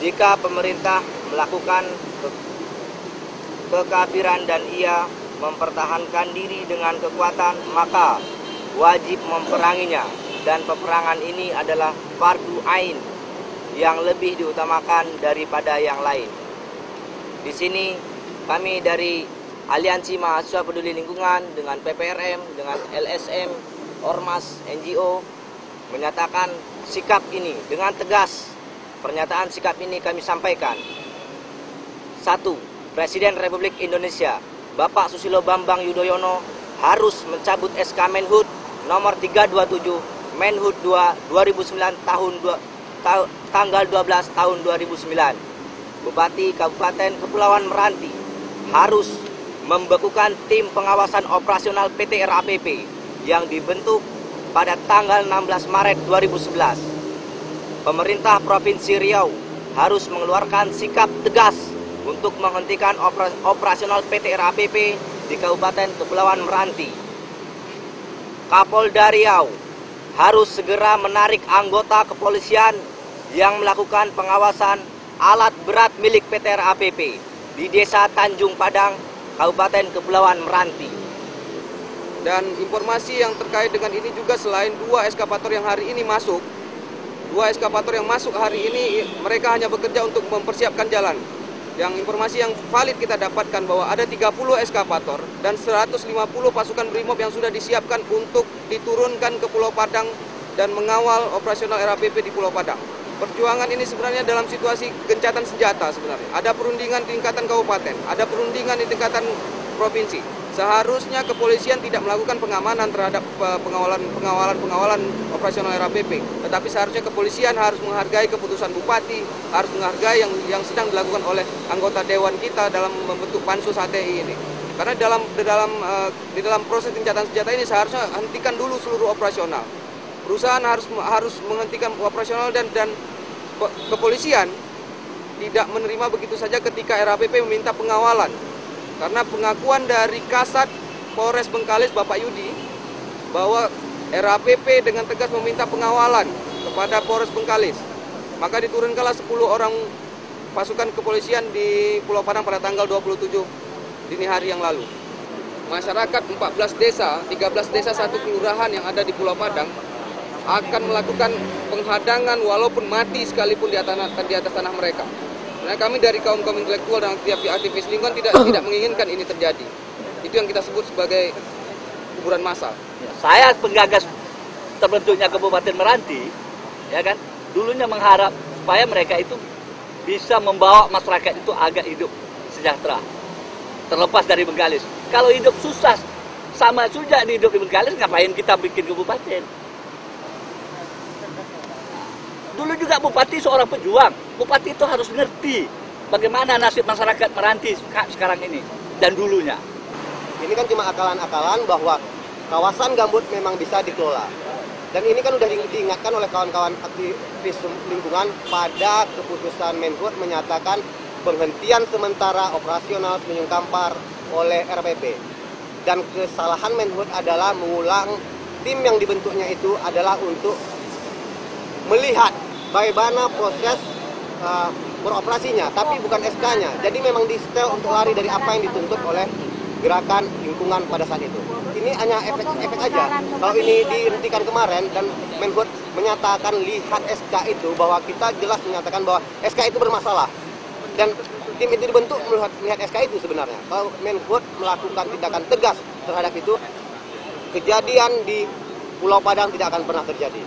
Jika pemerintah melakukan kekafiran dan ia mempertahankan diri dengan kekuatan, maka wajib memeranginya, dan peperangan ini adalah fardu ain yang lebih diutamakan daripada yang lain. Di sini kami dari Aliansi Mahasiswa Peduli Lingkungan dengan PPRM, dengan LSM, Ormas, NGO menyatakan sikap ini dengan tegas. Pernyataan sikap ini kami sampaikan. 1. Presiden Republik Indonesia Bapak Susilo Bambang Yudhoyono harus mencabut SK Menhub nomor 327 Menhub 2 2009 tanggal 12 tahun 2009. Bupati Kabupaten Kepulauan Meranti harus membekukan tim pengawasan operasional PT RAPP yang dibentuk pada tanggal 16 Maret 2011. Pemerintah Provinsi Riau harus mengeluarkan sikap tegas untuk menghentikan operasional PT RAPP di Kabupaten Kepulauan Meranti. Kapolda Riau harus segera menarik anggota kepolisian yang melakukan pengawasan alat berat milik PT RAPP di Desa Tanjung Padang, Kabupaten Kepulauan Meranti. Dan informasi yang terkait dengan ini juga, selain 2 eskavator yang hari ini masuk, 2 eskavator yang masuk hari ini mereka hanya bekerja untuk mempersiapkan jalan. Yang informasi yang valid kita dapatkan bahwa ada 30 eskavator dan 150 pasukan BRIMOB yang sudah disiapkan untuk diturunkan ke Pulau Padang dan mengawal operasional RAPP di Pulau Padang. Perjuangan ini sebenarnya dalam situasi gencatan senjata sebenarnya. Ada perundingan di tingkatan kabupaten, ada perundingan di tingkatan provinsi. Seharusnya kepolisian tidak melakukan pengamanan terhadap pengawalan operasional RAPP, tetapi seharusnya kepolisian harus menghargai keputusan bupati, harus menghargai yang sedang dilakukan oleh anggota dewan kita dalam membentuk pansus HTI ini. Karena di dalam proses gencatan senjata ini seharusnya hentikan dulu seluruh operasional. Perusahaan harus menghentikan operasional dan kepolisian tidak menerima begitu saja ketika RAPP meminta pengawalan. Karena pengakuan dari Kasat Polres Bengkalis Bapak Yudi bahwa RAPP dengan tegas meminta pengawalan kepada Polres Bengkalis, maka diturunkanlah 10 orang pasukan kepolisian di Pulau Padang pada tanggal 27 dini hari yang lalu. Masyarakat 14 desa, 13 desa 1 kelurahan yang ada di Pulau Padang akan melakukan penghadangan walaupun mati sekalipun di atas tanah mereka. Nah, kami dari kaum intelektual dan aktivis lingkungan tidak menginginkan ini terjadi. Itu yang kita sebut sebagai kuburan massal. Saya penggagas terbentuknya Kabupaten Meranti, ya kan, dulunya mengharap supaya mereka itu bisa membawa masyarakat itu agak hidup sejahtera, terlepas dari Bengkalis. Kalau hidup susah sama saja hidup di Bengkalis, ngapain kita bikin kabupaten? Dulu juga Bupati seorang pejuang. Bupati itu harus ngerti bagaimana nasib masyarakat Meranti sekarang ini dan dulunya. Ini kan cuma akalan-akalan bahwa kawasan gambut memang bisa dikelola. Dan ini kan sudah diingatkan oleh kawan-kawan aktivis lingkungan pada keputusan Menhub menyatakan penghentian sementara operasional Semenanjung Kampar oleh RAPP. Dan kesalahan Menhub adalah mengulang tim yang dibentuknya itu adalah untuk melihat bagaimana proses beroperasinya, tapi bukan SK-nya. Jadi memang di-setel untuk lari dari apa yang dituntut oleh gerakan lingkungan pada saat itu. Ini hanya efek aja. Kalau ini dihentikan kemarin dan Menhub menyatakan lihat SK itu, bahwa kita jelas menyatakan bahwa SK itu bermasalah. Dan tim itu dibentuk melihat SK itu sebenarnya. Kalau Menhub melakukan tindakan tegas terhadap itu, kejadian di Pulau Padang tidak akan pernah terjadi.